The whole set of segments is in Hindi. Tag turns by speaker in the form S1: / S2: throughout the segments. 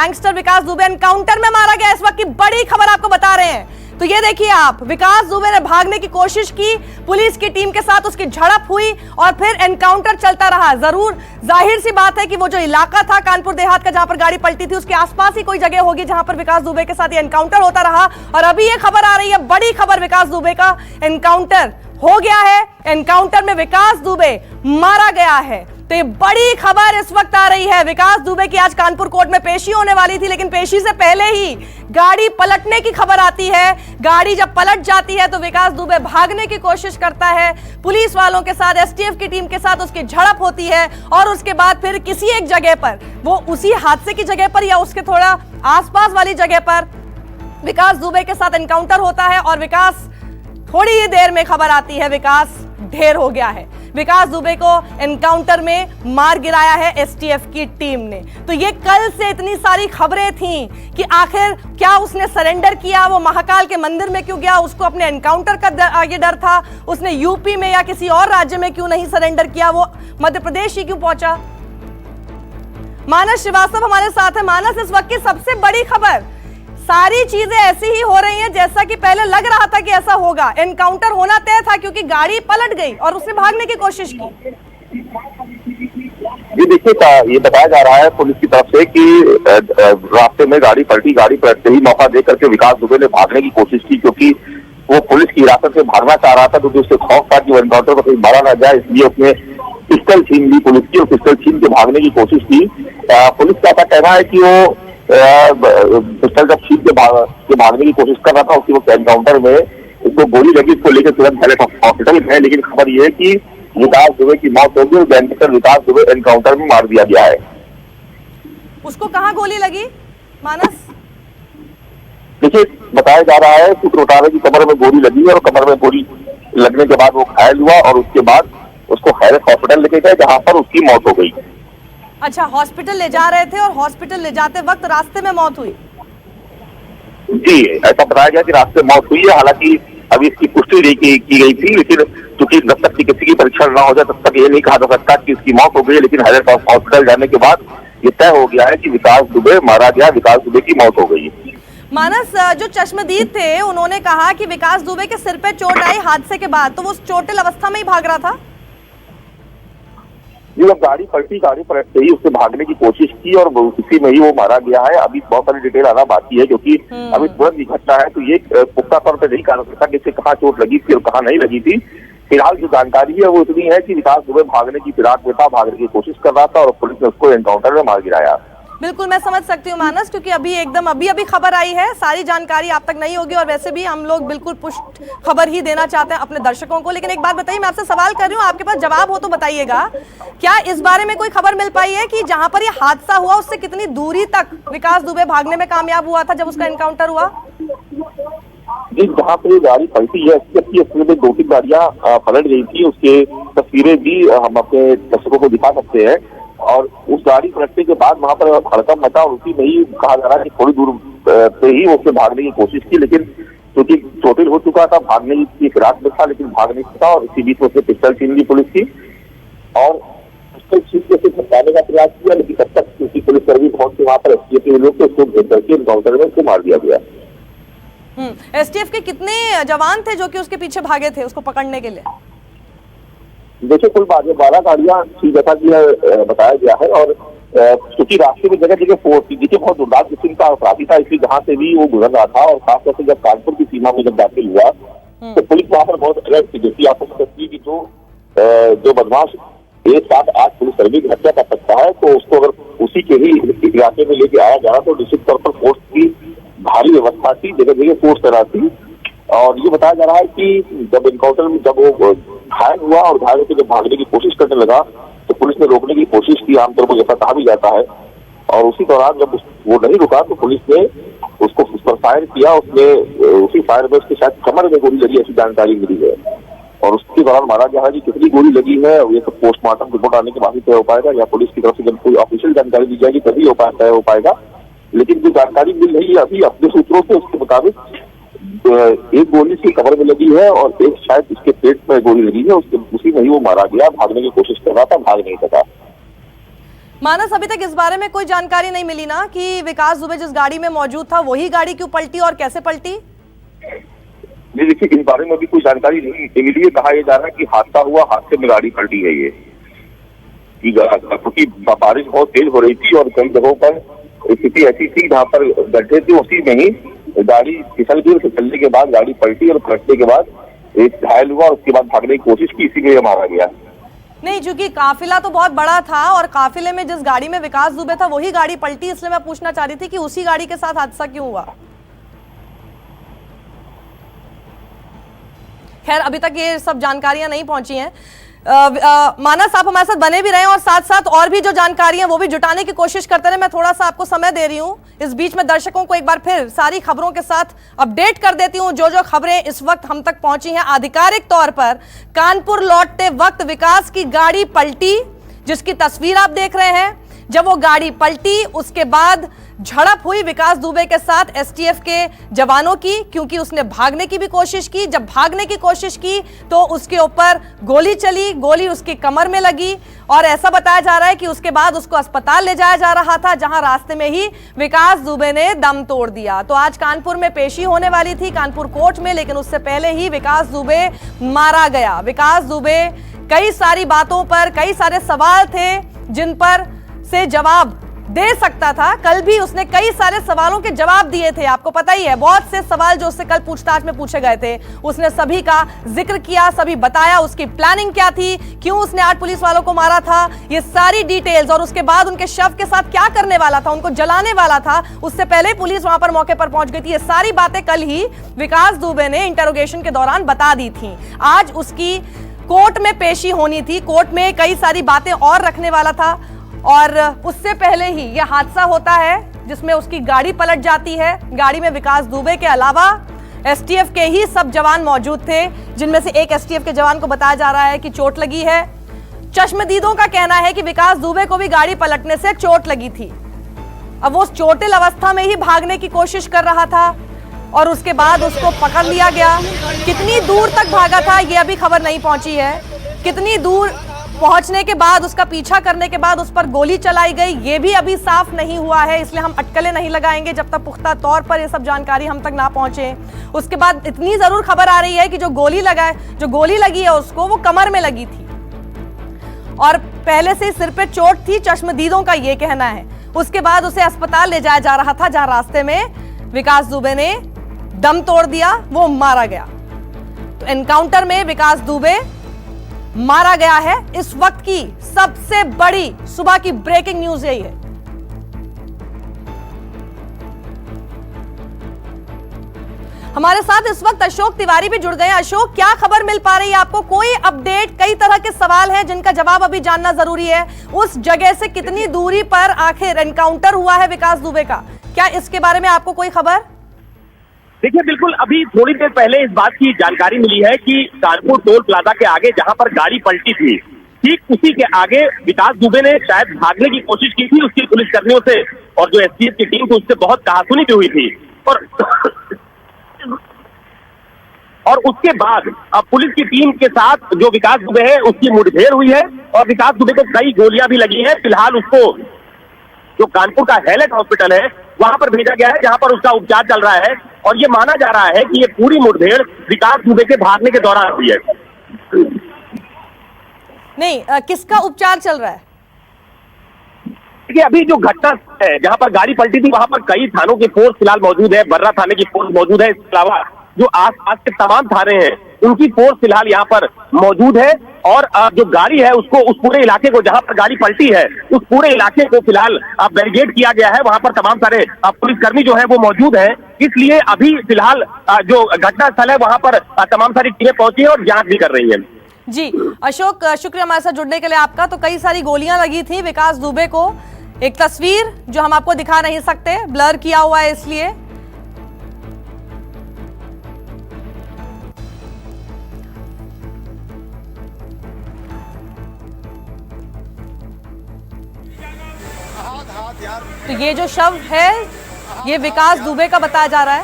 S1: गैंगस्टर विकास दुबे एनकाउंटर में मारा गया। इस वक्त की बड़ी खबर आपको बता रहे हैं। तो ये देखिए आप, विकास दुबे ने भागने की कोशिश की, पुलिस की टीम के साथ उसकी झड़प हुई और फिर एनकाउंटर चलता रहा। जरूर जाहिर सी बात है कि वो जो इलाका था कानपुर देहात का जहां पर गाड़ी पलटी थी, उसके आसपास ही कोई जगह होगी जहां पर विकास दुबे के साथ ये एनकाउंटर होता रहा। और अभी ये खबर आ रही है, बड़ी खबर, विकास दुबे का एनकाउंटर हो गया है। एनकाउंटर में विकास दुबे मारा गया है। तो ये बड़ी खबर इस वक्त आ रही है। विकास दुबे की आज कानपुर कोर्ट में पेशी होने वाली थी, लेकिन पेशी से पहले ही गाड़ी पलटने की खबर आती है। गाड़ी जब पलट जाती है तो विकास दुबे भागने की कोशिश करता है। पुलिस वालों के साथ, एसटीएफ की टीम के साथ उसकी झड़प होती है और उसके बाद फिर किसी एक जगह पर, वो उसी हादसे की जगह पर या उसके थोड़ा आसपास वाली जगह पर विकास दुबे के साथ एनकाउंटर होता है और विकास, थोड़ी ही देर में खबर आती है, विकास ढेर हो गया है। विकास दुबे को एनकाउंटर में मार गिराया है एसटीएफ की टीम ने। तो ये कल से इतनी सारी खबरें थीं कि आखिर क्या उसने सरेंडर किया, वो महाकाल के मंदिर में क्यों गया, उसको अपने एनकाउंटर का आगे डर था, उसने यूपी में या किसी और राज्य में क्यों नहीं सरेंडर किया, वो मध्य प्रदेश ही क्यों पहुंचा। मानस श्रीवास्तव हमारे साथ है। मानस, इस वक्त की सबसे बड़ी खबर, सारी चीजें ऐसी ही हो रही हैं जैसा कि पहले लग रहा था कि ऐसा होगा। एनकाउंटर होना तय था क्योंकि गाड़ी पलट गई और उसने भागने की कोशिश की।
S2: जी देखिए, ये बताया जा रहा है पुलिस की तरफ से कि रास्ते में गाड़ी पलटी, गाड़ी पलटते ही मौका देकर के विकास दुबे ने भागने की कोशिश की, क्योंकि वो पुलिस की हिरासत से भागना चाह रहा था, क्योंकि उससे खौफ था कि वो एनकाउंटर को कहीं मारा ना जाए, इसलिए उसने पिस्टल छीन ली पुलिस की और पिस्टल छीन के भागने की कोशिश की। पुलिस का ऐसा कहना है कि वो पिस्टल जब छीन के भागने की कोशिश कर रहा था, उसकी वो एनकाउंटर में उसको गोली लगी, उसको लेकर तुरंत पहले हॉस्पिटल में। लेकिन खबर यह है कि विकास दुबे की मौत होगी और गैंगस्टर विकास दुबे एनकाउंटर में मार दिया गया है।
S1: उसको कहाँ गोली लगी मानस?
S2: देखिए, बताया जा रहा है सूत्र बता रहे कि कमर में गोली लगी और कमर में गोली लगने के बाद वो घायल हुआ और उसके बाद उसको हैरत हॉस्पिटल लेके गए, जहां पर उसकी मौत हो गई।
S1: अच्छा, हॉस्पिटल ले जा रहे थे और हॉस्पिटल ले जाते वक्त रास्ते में मौत हुई?
S2: जी, ऐसा बताया गया कि रास्ते में मौत हुई है। हालांकि अभी इसकी पुष्टि नहीं की गई थी, लेकिन चूंकि जब तक किसी की परीक्षण न हो जाए तब तक ये नहीं कहा जा सकता कि इसकी मौत हो गई। लेकिन हैदर हॉस्पिटल जाने के बाद ये तय हो गया है कि विकास दुबे मारा गया, विकास दुबे की मौत हो गई।
S1: मानस, जो चश्मदीद थे उन्होंने कहा कि विकास दुबे के सिर पे चोट आई हादसे के बाद, तो वो उस चोटिल अवस्था में ही भाग रहा था।
S2: जी, जब गाड़ी पलटी, गाड़ी पलटते ही उसने भागने की कोशिश की और उसी में ही वो मारा गया है। अभी बहुत सारी डिटेल आना बाकी है, क्योंकि अभी तुरंत की घटना है, तो ये पुख्ता तौर पर नहीं कहा जा सकता कि इसे कहाँ चोट लगी थी और कहाँ नहीं लगी थी। फिलहाल जो जानकारी है वो इतनी है कि विकास दुबे भागने की फिराक में था, भागने की कोशिश कर रहा था और पुलिस ने उसको एनकाउंटर में मार गिराया।
S1: बिल्कुल, मैं समझ सकती हूँ मानस, क्योंकि अभी खबर आई है, सारी जानकारी आप तक नहीं होगी और वैसे भी हम लोग बिल्कुल पुष्ट खबर ही देना चाहते हैं अपने दर्शकों को। लेकिन एक बात बताइए, मैं आपसे सवाल कर रही हूँ, आपके पास जवाब हो तो बताइएगा, क्या इस बारे में कोई खबर मिल पाई है कि जहां पर ये हादसा हुआ उससे कितनी दूरी तक विकास दुबे भागने में कामयाब हुआ था जब उसका एनकाउंटर हुआ?
S2: जी, जहाँ पर ये गाड़ी पलटी है उसमें 2-3 गाड़ियां पलट गई थी, उसके तस्वीरें भी हम अपने दर्शकों को दिखा सकते हैं। और उस गाड़ी पलटने के बाद वहां पर हड़कंप मचा और उसी में ही कहा जा रहा है कि थोड़ी दूर पे ही उसने भागने की कोशिश की, लेकिन क्योंकि चोटिल हो चुका था, भागने की फिराक में था, लेकिन भाग नहीं सका और इसी बीच में उसने पिस्टल छीन ली पुलिस की और पिस्टल छीन के उसे भगाने का प्रयास किया, लेकिन तब तक क्योंकि पुलिसकर्मी पहुंच के वहां पर एसटीएफ के लोग उसको घेर करके एनकाउंटर में उसको मार दिया गया।
S1: एसटीएफ के कितने जवान थे जो कि उसके पीछे भागे थे उसको पकड़ने के लिए?
S2: देखिए, कुल 12 गाड़ियां थी जैसा कि बताया गया है और क्योंकि रास्ते में जगह जगह फोर्स थी, देखिए बहुत दुर्दांत किस्म का अपराधी था, इसलिए जहां से भी वो गुजर रहा था और खासतौर से जब कानपुर की सीमा में जब दाखिल हुआ तो पुलिस वहां पर बहुत अलर्ट थी। जैसी आपको पता थी कि जो बदमाश 1 साथ 8 पुलिसकर्मी की हत्या कर सकता है, तो उसको अगर उसी के ही इलाके में लेके आया जा रहा तो निश्चित तौर पर फोर्स की भारी व्यवस्था थी, जगह जगह फोर्स तैनात थी। और ये बताया जा रहा है कि जब एनकाउंटर में जब वो घायल हुआ और घायल होकर जब भागने की कोशिश करने लगा तो पुलिस ने रोकने की कोशिश की, आमतौर पर जैसा कहा भी जाता है। और उसी दौरान जब वो नहीं रुका तो पुलिस ने उसको उस पर फायर किया, उसने उसी फायर में उसके शायद कमर में गोली लगी, ऐसी जानकारी मिली है। और उसके दौरान मारा गया है। कि कितनी गोली लगी है ये तो पोस्टमार्टम रिपोर्ट आने के बाद ही तय हो पाएगा, या पुलिस की तरफ से जब कोई ऑफिशियल जानकारी दी जाएगी तभी तय हो पाएगा। लेकिन जो जानकारी मिल रही है अभी अपने सूत्रों से, उसके मुताबिक एक गोली उसकी कमर में लगी है और एक शायद उसके पेट में गोली लगी है, उसी में ही वो मारा गया। भागने की कोशिश कर रहा था, भाग नहीं सका।
S1: मानस, अभी तक इस बारे में कोई जानकारी नहीं मिली ना कि विकास दुबे जिस गाड़ी में मौजूद था वही गाड़ी क्यों पलटी और कैसे पलटी?
S2: जी देखिए, इस बारे में भी कोई जानकारी नहीं मिली है। कहा यह जा रहा है कि हादसा हुआ, हादसे में गाड़ी पलटी है ये, क्योंकि बारिश बहुत तेज हो रही थी और कई जगहों पर स्थिति ऐसी थी जहाँ पर गड्ढे थे, उसी में ही गाड़ी फिसल गई। फिसलने के बाद गाड़ी पलटी और पलटने के बाद एक घायल हुआ और उसके बाद भागने की कोशिश की, इसी में मारा गया।
S1: नहीं, चूंकि काफिला तो बहुत बड़ा था और काफिले में जिस गाड़ी में विकास दुबे था वही गाड़ी पलटी, इसलिए मैं पूछना चाह रही थी कि उसी गाड़ी के साथ हादसा क्यों हुआ। खैर, अभी तक ये सब जानकारियां नहीं पहुंची हैं। मानस, आप हमारे साथ बने भी रहे और साथ साथ और भी जो जानकारी है वो भी जुटाने की कोशिश करते रहे। मैं थोड़ा सा आपको समय दे रही हूं, इस बीच में दर्शकों को एक बार फिर सारी खबरों के साथ अपडेट कर देती हूं। जो जो खबरें इस वक्त हम तक पहुंची हैं आधिकारिक तौर पर, कानपुर लौटते वक्त विकास की गाड़ी पलटी, जिसकी तस्वीर आप देख रहे हैं। जब वो गाड़ी पलटी उसके बाद झड़प हुई विकास दुबे के साथ एसटीएफ के जवानों की, क्योंकि उसने भागने की भी कोशिश की। जब भागने की कोशिश की तो उसके ऊपर गोली चली, गोली उसकी कमर में लगी और ऐसा बताया जा रहा है कि उसके बाद उसको अस्पताल ले जाया जा रहा था, जहां रास्ते में ही विकास दुबे ने दम तोड़ दिया। तो आज कानपुर में पेशी होने वाली थी, कानपुर कोर्ट में, लेकिन उससे पहले ही विकास दुबे मारा गया। विकास दुबे कई सारी बातों पर, कई सारे सवाल थे जिन पर से जवाब दे सकता था। कल भी उसने कई सारे सवालों के जवाब दिए थे, आपको पता ही है। बहुत से सवाल जो उससे कल पूछताछ में पूछे गए थे उसने सभी का जिक्र किया, सभी बताया उसकी प्लानिंग क्या थी, क्यों उसने 8 पुलिस वालों को मारा था, ये सारी डिटेल्स, और उसके बाद उनके शव के साथ क्या करने वाला था, उनको जलाने वाला था, उससे पहले पुलिस वहां पर मौके पर पहुंच गई थी। ये सारी बातें कल ही विकास दुबे ने इंटरोगेशन के दौरान बता दी थी। आज उसकी कोर्ट में पेशी होनी थी, कोर्ट में कई सारी बातें और रखने वाला था और उससे पहले ही यह हादसा होता है जिसमें उसकी गाड़ी पलट जाती है। गाड़ी में विकास दुबे के अलावा एसटीएफ के ही सब जवान मौजूद थे, जिनमें से एक एसटीएफ के जवान को बताया जा रहा है कि चोट लगी है। चश्मदीदों का कहना है कि विकास दुबे को भी गाड़ी पलटने से चोट लगी थी। अब वो चोटिल अवस्था में ही भागने की कोशिश कर रहा था और उसके बाद उसको पकड़ लिया गया। कितनी दूर तक भागा था ये अभी खबर नहीं पहुंची है। कितनी दूर पहुंचने के बाद, उसका पीछा करने के बाद उस पर गोली चलाई गई, ये भी अभी साफ नहीं हुआ है, इसलिए हम अटकलें नहीं लगाएंगे जब तक पुख्ता तौर पर ये सब जानकारी हम तक ना पहुंचे। उसके बाद इतनी जरूर खबर आ रही है कि जो गोली लगी है उसको, वो कमर में लगी थी और पहले से सिर पे चोट थी, चश्मदीदों का ये कहना है। उसके बाद उसे अस्पताल ले जाया जा रहा था, जहां रास्ते में विकास दुबे ने दम तोड़ दिया, वो मारा गया। तो एनकाउंटर में विकास दुबे मारा गया है। इस वक्त की सबसे बड़ी सुबह की ब्रेकिंग न्यूज यही है। हमारे साथ इस वक्त अशोक तिवारी भी जुड़ गए हैं। अशोक, क्या खबर मिल पा रही है आपको? कोई अपडेट? कई तरह के सवाल हैं जिनका जवाब अभी जानना जरूरी है। उस जगह से कितनी दूरी पर आखिर एनकाउंटर हुआ है विकास दुबे का, क्या इसके बारे में आपको कोई खबर?
S3: देखिए, बिल्कुल अभी थोड़ी देर पहले इस बात की जानकारी मिली है कि कानपुर टोल प्लाजा के आगे जहां पर गाड़ी पलटी थी, ठीक उसी के आगे विकास दुबे ने शायद भागने की कोशिश की थी उसकी पुलिसकर्मियों से, और जो एसटीएफ की टीम थी उससे बहुत कहासुनी भी हुई थी। और उसके बाद अब पुलिस की टीम के साथ जो विकास दुबे है उसकी मुठभेड़ हुई है और विकास दुबे को कई गोलियां भी लगी हैं। फिलहाल उसको जो कानपुर का हैलेट हॉस्पिटल है वहां पर भेजा गया है, जहां पर उसका उपचार चल रहा है और ये माना जा रहा है कि ये पूरी मुठभेड़ विकास दुबे के भागने के दौरान हुई है।
S1: नहीं, किसका उपचार चल रहा है?
S3: देखिए, अभी जो घटना है जहां पर गाड़ी पलटी थी वहां पर कई थानों की फोर्स फिलहाल मौजूद है, बर्रा थाने की फोर्स मौजूद है, इसके अलावा जो आसपास के तमाम थाने हैं उनकी फोर्स फिलहाल यहाँ पर मौजूद है और जो गाड़ी है उसको, उस पूरे इलाके को जहां पर गाड़ी पलटी है उस पूरे इलाके को फिलहाल बैरिकेड किया गया है। वहां पर तमाम सारे पुलिसकर्मी जो है वो मौजूद है, इसलिए अभी फिलहाल जो घटना स्थल है वहां पर तमाम सारी टीमें पहुंची है और जांच भी कर रही है।
S1: जी अशोक, शुक्रिया हमारे साथ जुड़ने के लिए आपका। तो कई सारी गोलियां लगी थी विकास दुबे को, एक तस्वीर जो हम आपको दिखा नहीं सकते, ब्लर किया हुआ है इसलिए। तो ये जो शव है ये विकास दुबे का बताया जा रहा है,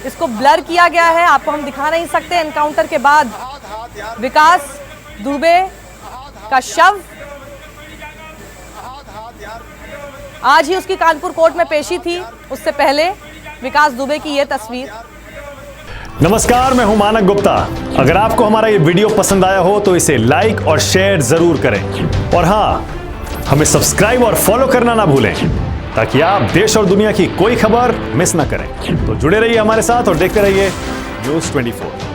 S1: इसको ब्लर किया गया है, आपको हम दिखा नहीं सकते। एनकाउंटर के बाद विकास दुबे का शव आज ही उसकी कानपुर कोर्ट में पेशी थी। उससे पहले विकास दुबे की यह तस्वीर।
S4: नमस्कार, मैं हूं मानक गुप्ता। अगर आपको हमारा ये वीडियो पसंद आया हो तो इसे लाइक और शेयर जरूर करें, और हां, हमें सब्सक्राइब और फॉलो करना ना भूलें ताकि आप देश और दुनिया की कोई खबर मिस ना करें। तो जुड़े रहिए हमारे साथ और देखते रहिए न्यूज़ 24।